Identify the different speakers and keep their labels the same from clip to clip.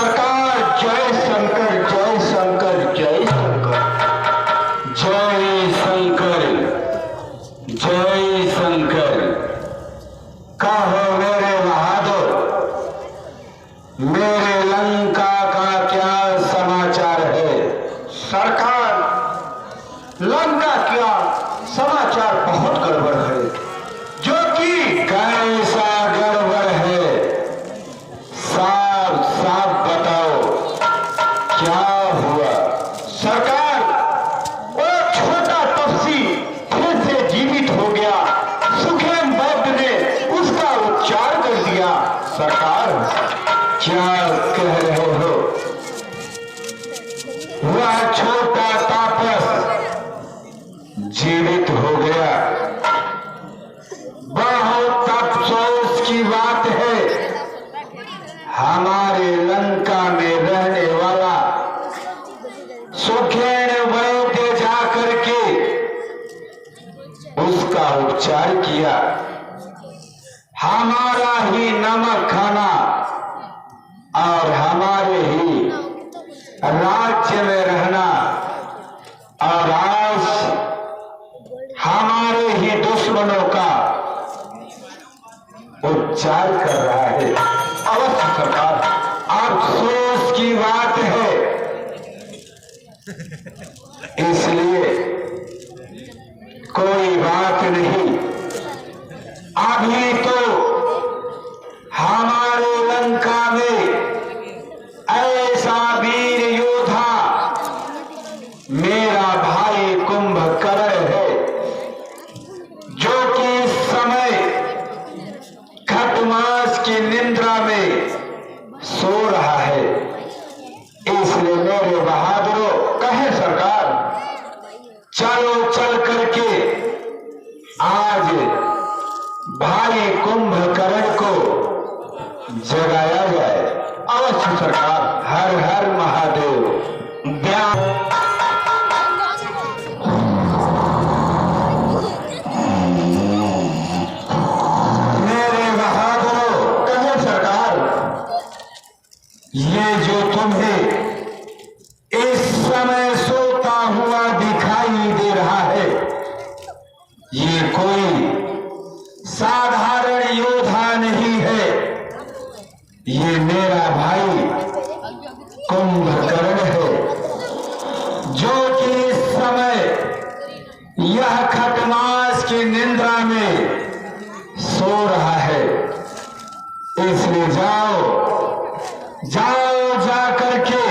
Speaker 1: सरकार जय शंकर जय शंकर जय शंकर जय शंकर जय शंकर। कहो मेरे बहादुर, मेरे लंका का क्या समाचार है? सरकार, लंका क्या समाचार बहुत गड़बड़ है। जो कि कैसा गड़बड़ है? साफ साफ बताओ, क्या हुआ? सरकार, वो छोटा तपसी फिर से जीवित हो गया। सुखेम वैद्य ने उसका उपचार कर दिया। सरकार, क्या कह रहे हो? वह छोटा तापस जीवित हो गया। बहुत अफसोस की बात है, हमारे लंका में रहने वाला सुखेन वैद्य जाकर के उसका उपचार किया। हमारा ही नमक खाना और हमारे ही राज्य में रहना और आज हमारे ही दुश्मनों का उपचार कर रहा है। अवश्य सरकार, अफसोस की बात है। इसलिए कोई बात नहीं, अभी तो हमारे लंका में ऐसा वीर योद्धा मेरा भाई कुंभकर्ण है, जो कि इस समय खटमास की निद्रा में सो रहा है। इसलिए मेरे बहादुरों, कहे सरकार, चलो चल करके आज भाई कुंभकर्ण को जगाया जाए। अवश्य सरकार। हर हर महादेव। मेरे बहादुरों, कहे सरकार, ये जो तुम्हें इस समय सोता हुआ दिखाई दे रहा है, ये कोई साधारण योद्धा नहीं है। ये मेरा भाई कुंभकर्ण है, जो कि इस समय यह खटमास की निद्रा में सो रहा है। इसलिए जाओ जाओ, जा करके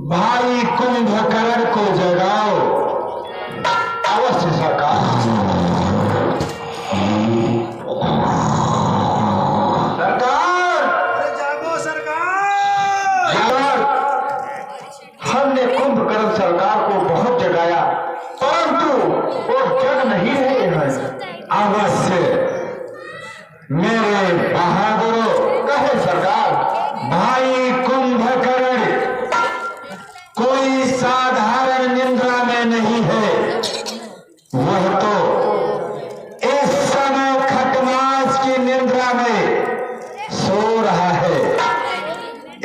Speaker 1: भाई कुंभकर्ण को जगाओ। अवश्य सरकार। हमने कुंभकर्ण सरकार को बहुत जगाया, परंतु वो जग नहीं रहे हैं। अवश्य मेरे बहादुरों, कहे सरकार, भाई कुंभकर्ण कोई साधारण निद्रा में नहीं है। वह तो इस समय खटमास की निद्रा में सो रहा है।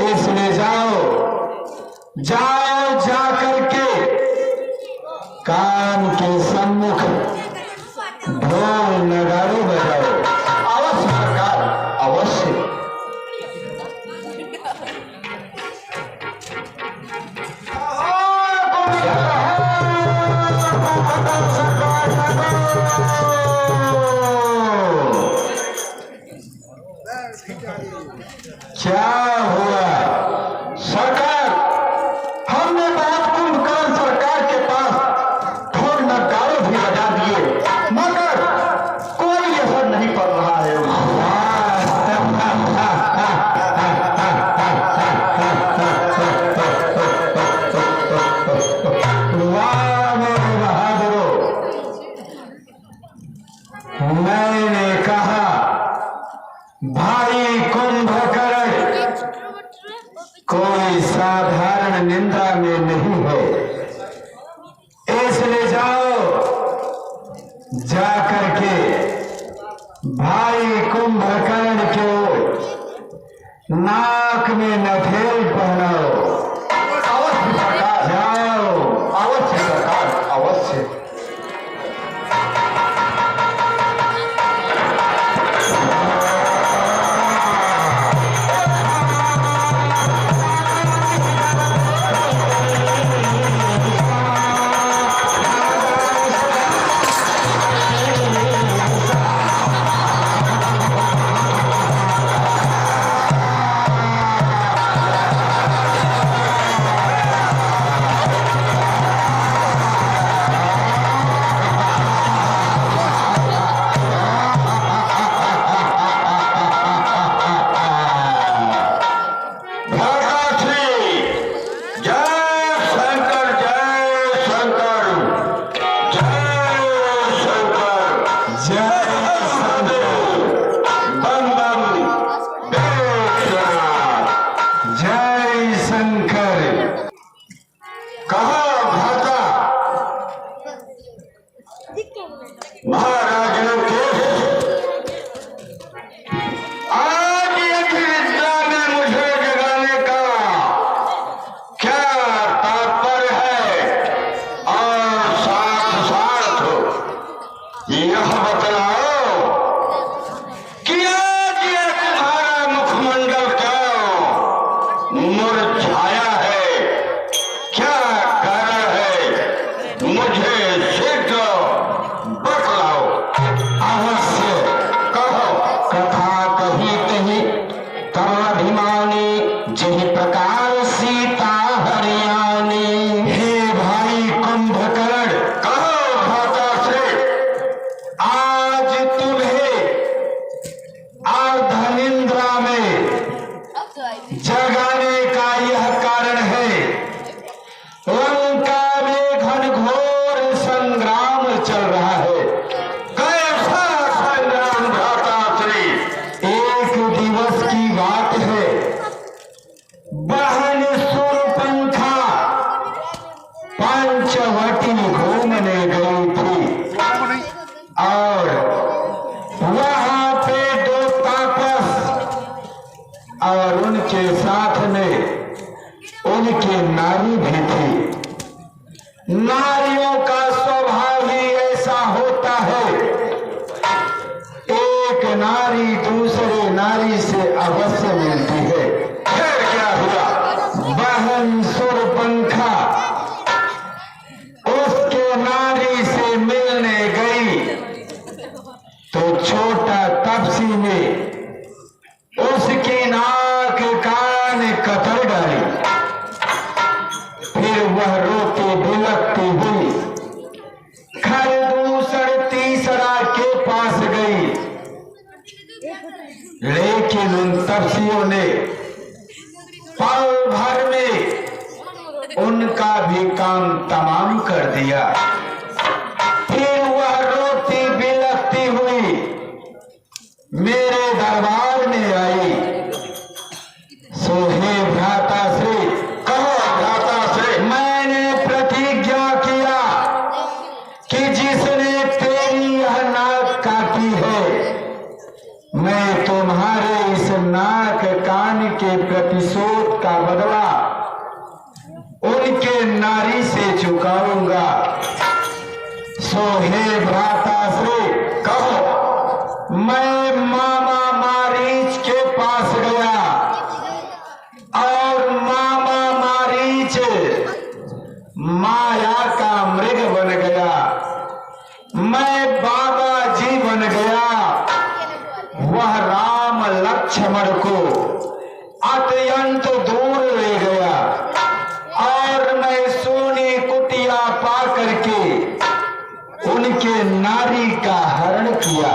Speaker 1: इसलिए जाओ जाओ, जा करके कान के सम्मुख ढोल नगाड़े बजाओ। अवश्य सरकार, अवश्य। क्या हुआ सरकार? हमने बात कुंभकर्ण सरकार के पास ढोल नगाड़े भी बजा दिए, मगर कोई असर नहीं पड़ रहा है। वाह मेरे बहादुरों, मैंने कहा भाई कुंभकर्ण कोई साधारण निंदा में नहीं है। इसलिए जाओ, जाकर के भाई कुंभकर्ण को नाक में नथेल पहनाओ। अवश्य सरकार। जाओ। अवश्य सरकार, अवश्य। महाराज के आज यज्ञ विद्या में मुझे जगाने का क्या तात्पर्य है, और साथ साथ यह बतलाओ कि आज ये तुम्हारा मुखमंडल क्यों मुरझाया है, क्या कारण है, मुझे शीघ्र बतलाओ। अवश्य कहो। कथा कही कही कर्णाभिमानी जिस प्रकार सीता हरियाणी। हे भाई कुंभकर्ण, कहो भ्राता से आज तुम्हें अर्धनिद्रा में जगाने का यह कारण है। लंका में घनघोर संग्राम चल रहा है। कैसा संग्राम भ्राताश्री? एक दिवस की बात है, बहन शूर्पणखा पंचवटी घूमने गई थी और वहां पे दो तापस और उनके साथ में उनके नारी भी थी। नारियों का स्वभाव ही ऐसा होता है, एक नारी दूसरे नारी से अवश्य मिलती है। फिर क्या हुआ? बहन शूर्पणखा उसके नारी से मिलने गई तो छोटा तपसी ने उसकी नाक कान कतर डाली। फिर वह रोती बिलखती हुई खरदूषण तीसरा के पास गई, लेकिन उन तपसियों ने पल भर में उनका भी काम तमाम कर दिया। फिर वह रोती बिलखती हुई मेरे दरबार में आई। सो हे भ्राताश्री, कहो भ्राताश्री, मैंने प्रतिज्ञा किया कि जिसने तेरी यह नाक काटी है, मैं तुम्हारे इस नाक कान के प्रतिशोध का बदला उनके नारी से चुकाऊंगा। सो हे भ्राताश्री, कहो मैं मामा मारीच के पास गया और मामा मारीच माया का मृग बन गया, मैं बाबा जी बन गया। वह राम लक्ष्मण को अत्यंत दूर ले गया और मैं सोनी कुटिया पा करके उनके नारी का हरण किया,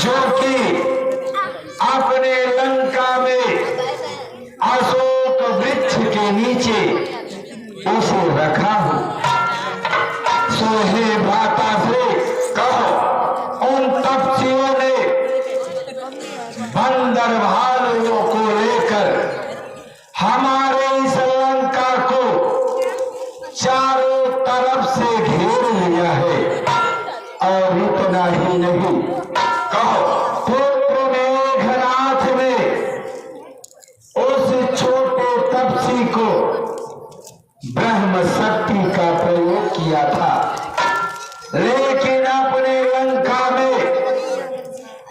Speaker 1: जो कि अपने लंका में अशोक वृक्ष के नीचे उसे रखा हूं। सो हे भ्राताश्री, कहो उन तपस्वियों ने बंदर भालुओं को लेकर हमारे इस लंका को चारों तरफ से घेर लिया है। और इतना ही नहीं, कहो पुत्र मेघनाथ ने को ब्रह्म शक्ति का प्रयोग किया था, लेकिन अपने लंका में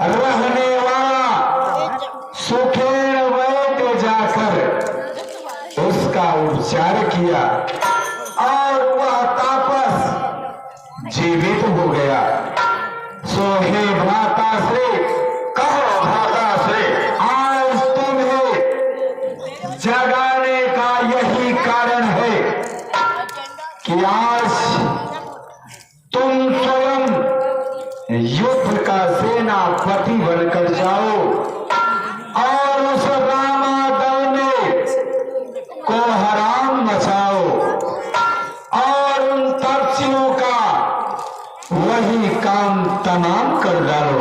Speaker 1: रहने वाला सुखेन वैद्य जाकर उसका उपचार किया और वह तापस जीवित हो गया। सो हे भ्राताश्री, कहो भ्राताश्री, आज तुम्हें जगाने का यही कारण है कि आज तुम स्वयं युद्ध का सेनापति बनकर जाओ और उस रामादल में को हराम मचाओ और उन तपस्वियों का वही काम तमाम कर डालो।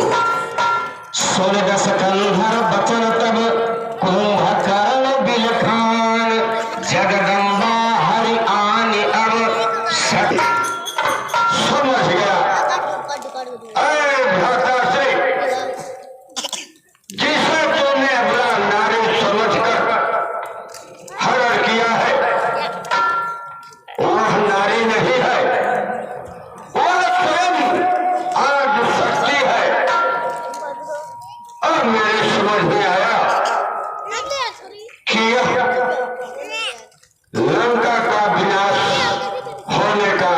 Speaker 1: स्वर्ग सकंधर बचन तब कुंभकर्ण बिलखान, जगदम्बा हरि आने अब सती। समझ गया? अरे भ्राताश्री, जिसे तुमने अपना नारी समझकर हरण किया है, वह नारी नहीं है, वह स्वयं आज शक्ति है। अब मेरे समझ में आया कि लंका का विनाश होने का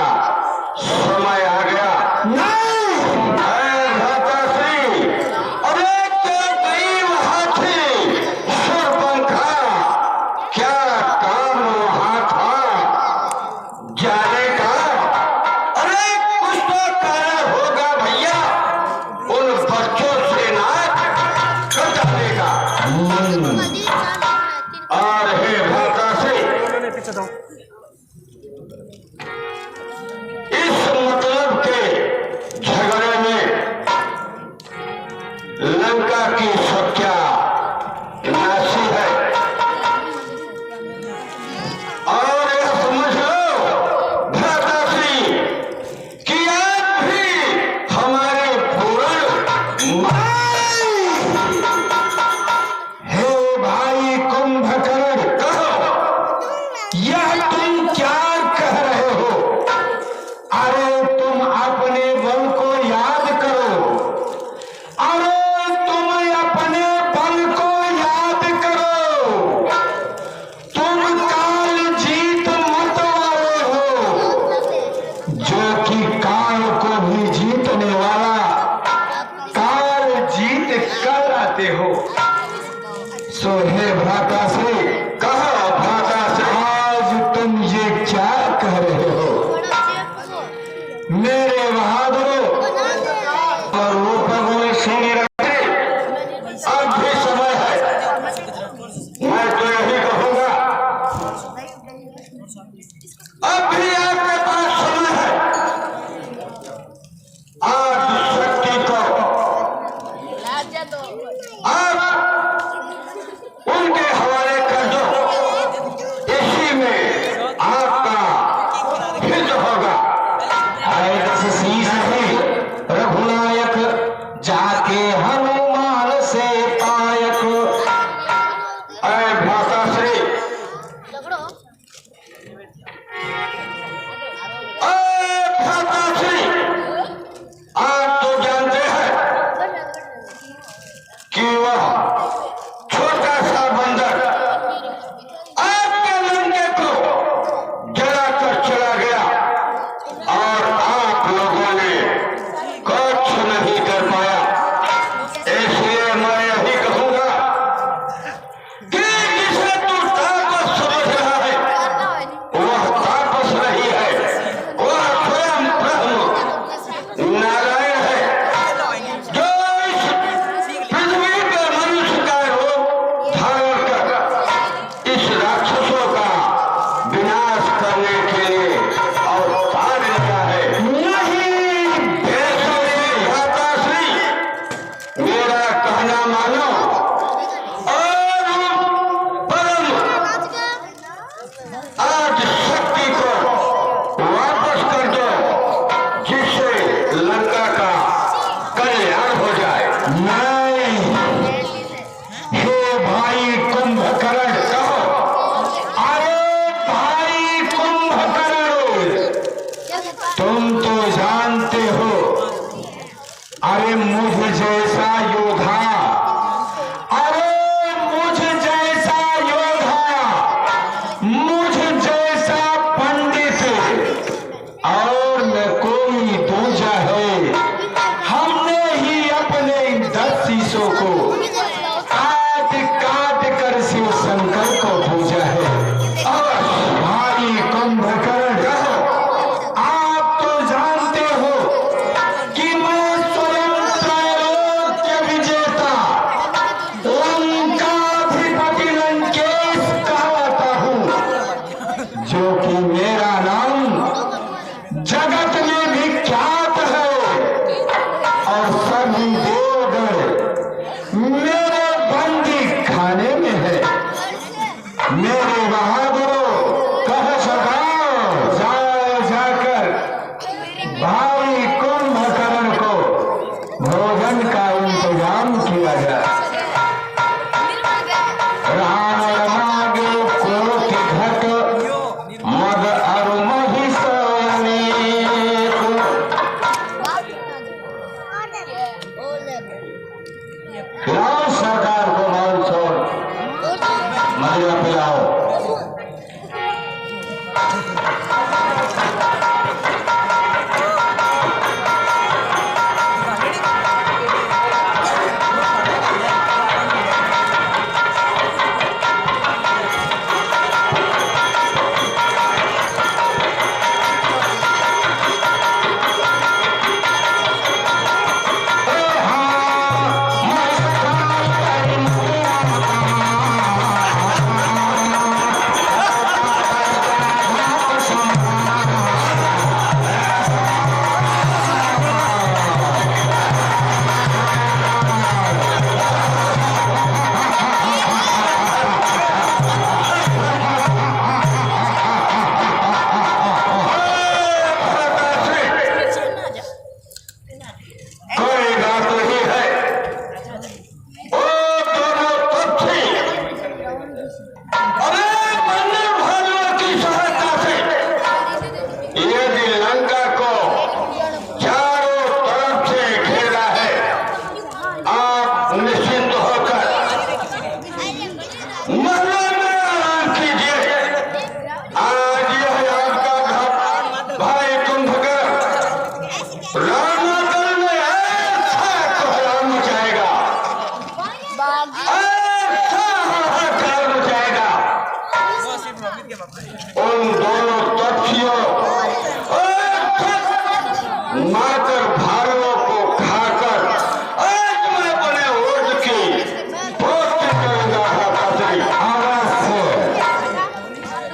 Speaker 1: समय आ गया। भ्राताश्री, अरे क्या गरीब हाथी शूरपंखा, क्या काम वहां था जाने का? अरे कुछ तो कारण होगा भैया, उन बच्चों से नाच कर डालेगा। और हे भ्राताश्री, इस मतलब के झगड़े में लंका की सत्या नाशी है। और यह समझ लो भ्राताश्री कि आज भी हमारे पूर्ण हे भाई कुंभकर्ण, कहो यह तुम क्या कह रहे हो? अरे तुम अपने बल को याद करो, अरे तुम अपने बल को याद करो। तुम काल जीत मत वाले हो, जो कि काल को भी जीतने वाला काल जीत कर आते हो। सो हे भ्राताश्री, कहो भ्राताश्री, आज तुम ये क्या कह रहे हो? मेरे बहादुरों और वो भगवान सुनी रखे, अब भी समय है। मैं तो यही कहूंगा, अब भी आपके पास समय है। आज शक्ति को आप उनके हवाले कर दो, इसी में आपका हित होगा। ऐसे शीश है रघुनायक, जाके हनुमान से पायक। अरे भ्राताश्री, मेरे बहादुरों, कहो सरकार, जाओ जाकर भाई कुंभकर्ण को भोजन का इंतजाम किया जाए। राम मागे कोटि घट मद अरु महिषाने को। खिलाओ सरकार को मानसून मदिरा पिलाओ। उन दोनों तपस्वियों मातर भालुओं को खाकर आज मैं अपने ओट की पोस्टी करूंगा।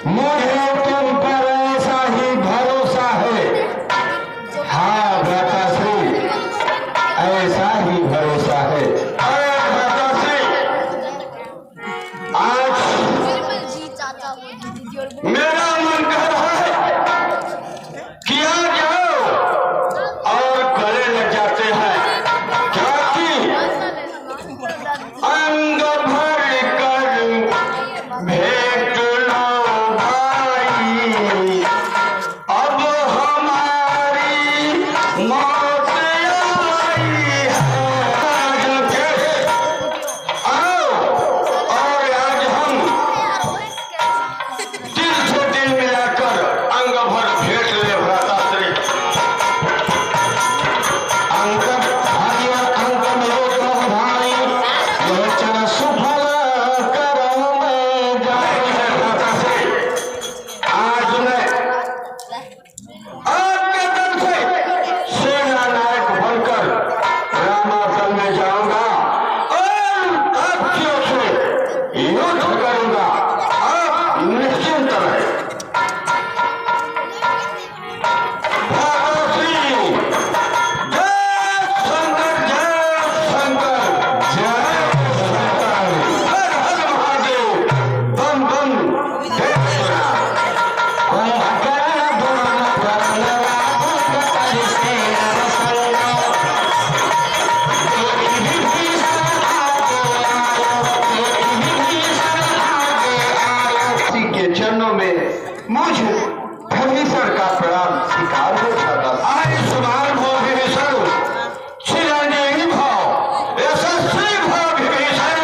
Speaker 1: मुझे तुम पर ऐसा ही भरोसा है। हाँ भ्राताश्री, ऐसा ही भरोसा है। मेरा मन कर रहा है किया जाओ और गले लग जाते हैं, क्योंकि अंग भर कर भेंट लो भाई, अब हमारी मौत आई है। आओ और आज हम मिलाकर अंग भर भेंट ले भ्राताश्री। अंग भाग्य अंग मोद मोहधारी, लोचन सुफल करो में जाए है भ्राताश्री। आज मैं आपके दम से सेना नायक बनकर रामाचल में जाऊंगा और आपसियों से युद्ध करूंगा। आप निश्चिंत रहे। चरणों में मुझे भविष्य का प्रणाम स्वीकार हो जाता। आयुष्मान हो विभीषण, चिरंजीवी भाव, यशस्वी भाव विभीषण,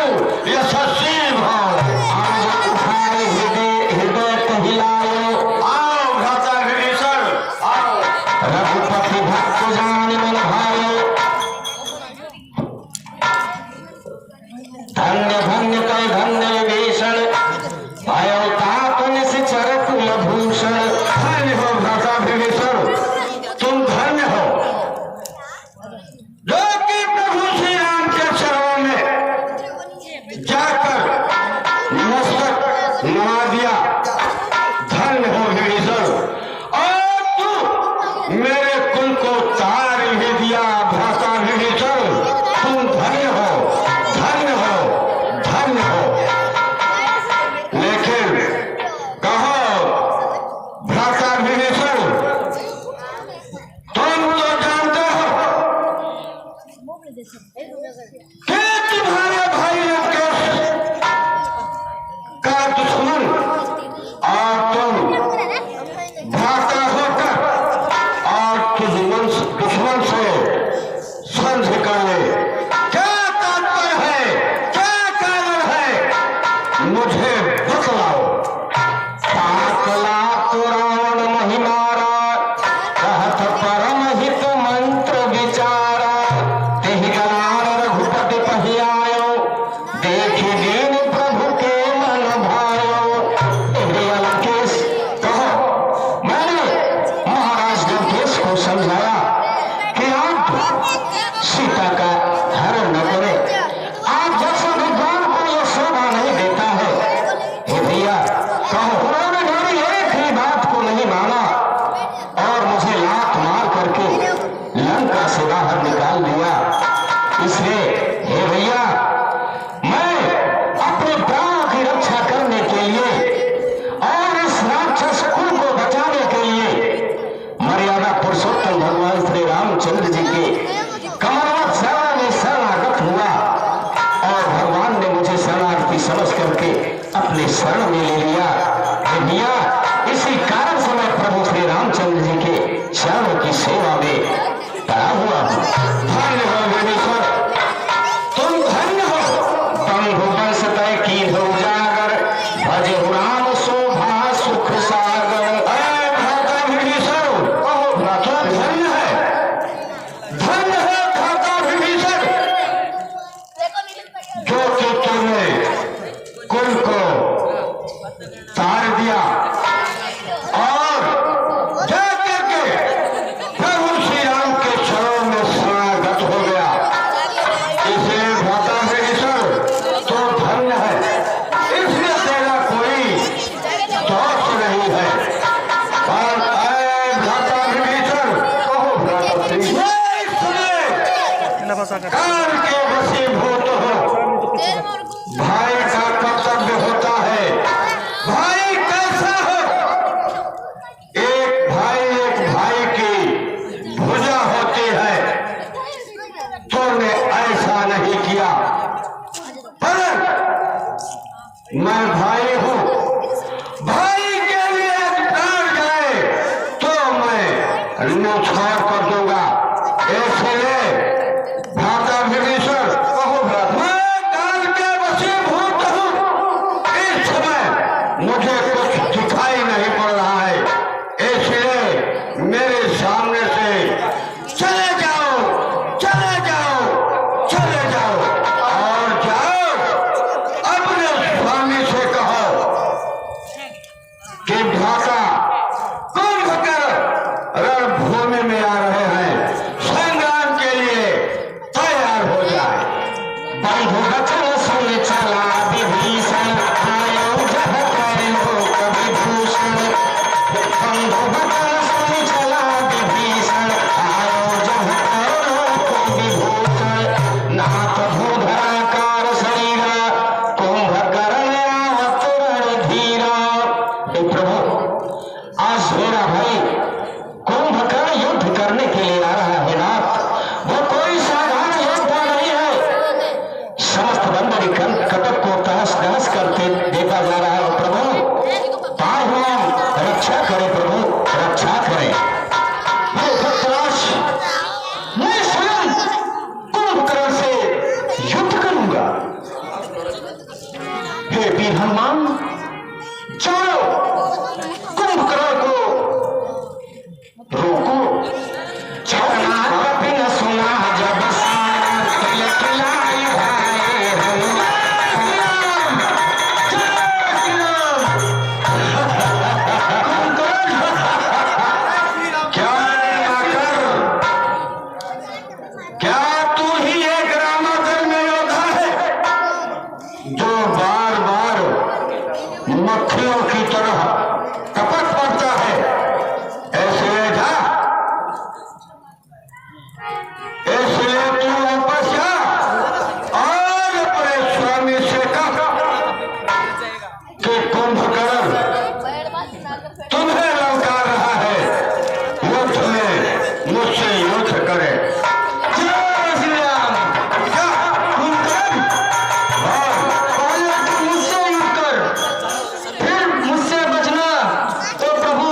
Speaker 1: यशस्वी भाव। उठाए हृदय कहिलायो, आओ भ्राता विभीषण, आओ। रघुपति भक्त जान मन भायो, धन्य धन्य कई धन्य विभीषण, आयो तापन से चरक लभूषण। धन्य हो भ्राता विभीषण, तुम धन्य हो जो कि प्रभु श्री राम के चरणों में जाकर मस्तक नवा दिया। धन्य हो विभीषण, और तू मेरे कुल को तार ही दिया भ्राता विभीषण। तुम धन्य हो, धन्य हो, धन्य हो। लेकिन कहो। उन्होंने मेरी एक ही बात को नहीं माना और मुझे लात मार करके लंका से बाहर निकाल दिया। इसलिए हे भैया, मैं अपने प्राणों की रक्षा करने के लिए और इस राक्षस कुल को बचाने के लिए मर्यादा पुरुषोत्तम भगवान श्री रामचंद्र जी के कमरवत सेना में शरणागत हुआ और भगवान ने मुझे शरणार्थी समझ करके अपने शरण में ले लिया। हे भैया, इसी कारण से मैं प्रभु श्री रामचंद्र जी के चरणों की सेवा में पड़ा हुआ हूँ। धन्य हो विभीषण, तुम धन्य हो। तुम भूवंश तय की हो उजागर, भजे राम शोभा सुख सागर। अरे भ्राता विभीषण, कहो भ्राता धन्य है भ्राता विभीषण, जो कि तुमने कुल को तार दिया और जाकर के प्रभु श्री राम के चरणों में शरणागत हो गया। इसलिए भ्राता विभीषण तो धन्य है, इसमें तेरा कोई दोष नहीं है। और भ्राता विभीषण, कहो भ्राता विभीषण, काल के वशीभूत हो। भाई का कर्तव्य होता है, भाई कैसा हो? एक भाई की भुजा होती है। तुमने ऐसा नहीं किया, पर मैं भाई हूं, भाई के लिए प्राण जाए तो मैं न्यौछावर कर दूंगा। इसलिए भ्राता विभीषण, कहो भ्राता, मैं काल के वशीभूत हूं। इस समय मुझे कुछ दिखाई नहीं पड़ रहा है, इसलिए मेरे सामने से चले जाओ, चले जाओ, चले जाओ और जाओ अपने स्वामी से कहो कि भ्राता कुंभकर्ण रणभूमि में आ रहे हैं, संग्राम के लिए तैयार हो जाए। बंधु वचन सुन चला विभीषण, आयो जब करे लोक विभूषण। बंधु वचन सुन चला विभीषण, आयो जब करे लोक विभूषण। नाथ भूधराकार शरीरा, कुंभकर्ण आवत रणधीरा। हे प्रभु, आज मेरा भाई कुंभकर्ण युद्ध करने के लिए आ रहा है नाथ। वो कोई साधारण योद्धा नहीं है, समस्त बंदरी कटक को तहस नहस करते देता जा रहा है। प्रभु पार्वम रक्षा करें, प्रभु रक्षा करें। हे धृतराज, मैं स्वयं कुंभकर्ण से युद्ध करूंगा। हे वीर हनुमान, चलो कुंभकर्ण को रोको। छलना कपि न सुना जब सारा, तिल खिलाई भाई हनुमान। क्या तू ही एक रामाधर्म योद्धा है जो बार बार मक्खियों की तरह टपक पड़ता है? ऐसे जा, इसलिए तू वापस जा और अपने स्वामी से कह कि कुंभकर्ण तुम्हें ललकार रहा है, युद्ध में मुझसे युद्ध करे। जय श्री राम। जा कुंभकर्ण, पहले तुम मुझसे युद्ध कर, फिर मुझसे बचना तो प्रभु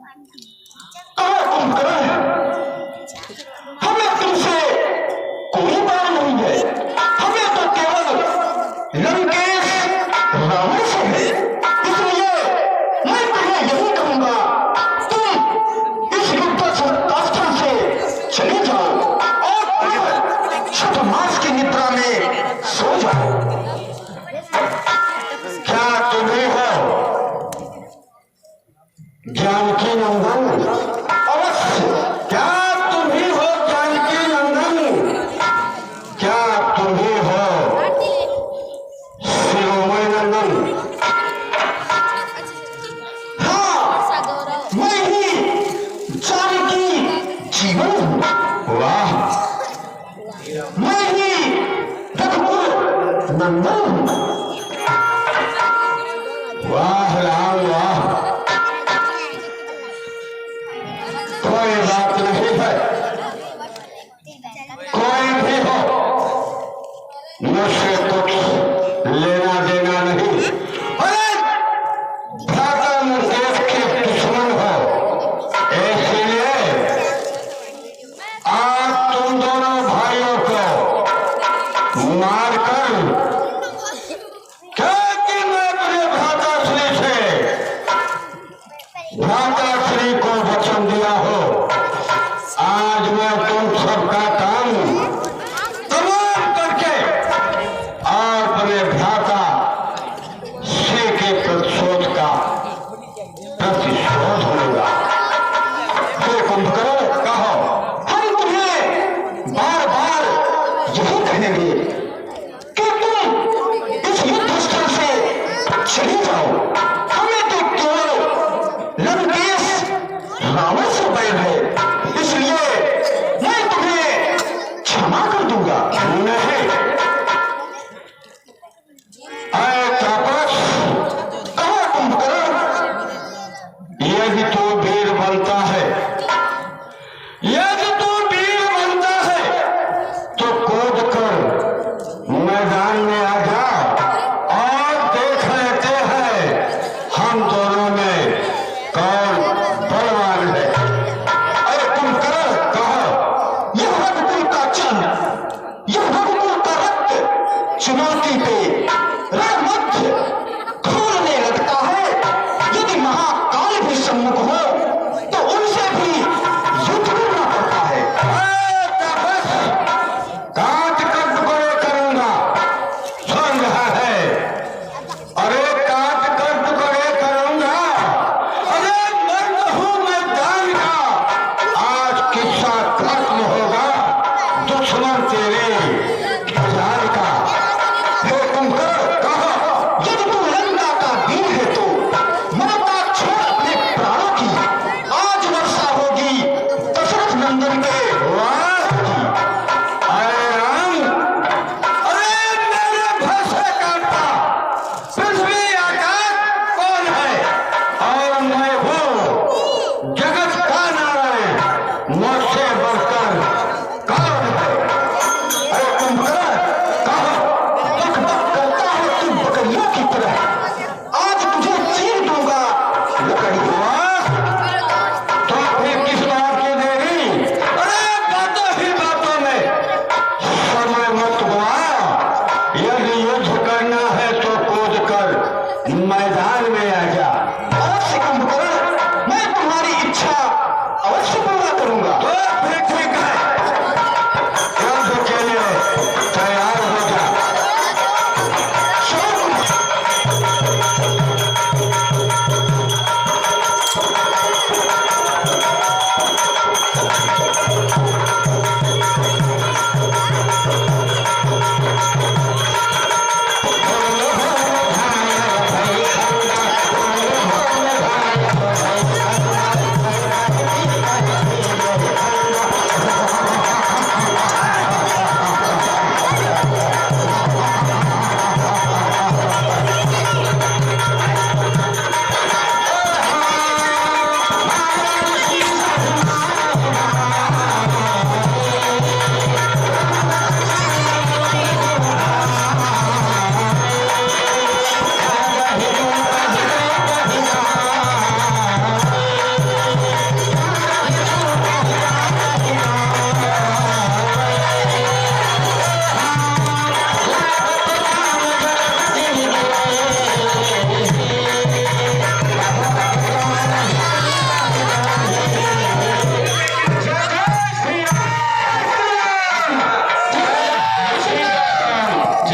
Speaker 1: कहाँ कुंभकर्ण है? हमें तुमसे कोई बात नहीं है, हमें तो केवल लंकेश रावण से है। इसलिए मैं तुम्हें यही कहूंगा, तुम इस युद्ध से चले जाओ और छठमास की निद्रा में सो जाओ। क्या तुम्हें हो जानकी नंदन? अवश्य। क्या तुम ही हो जानकी नंदन? क्या तुम ही हो शिरोमणि नंदन? हाँ, मैं ही जानकी जीवन हूँ। वाह, मैं ही रघुकुल नंदन हूँ। वाह राम वाह, कोई बात नहीं है, कोई भी हो मुझसे कुछ लेना देना नहीं। अरे भ्राता मुकेश के दुश्मन हो, इसलिए आज तुम दोनों भाइयों को मारकर, क्योंकि मैं अपने भ्राताश्री को वचन दिया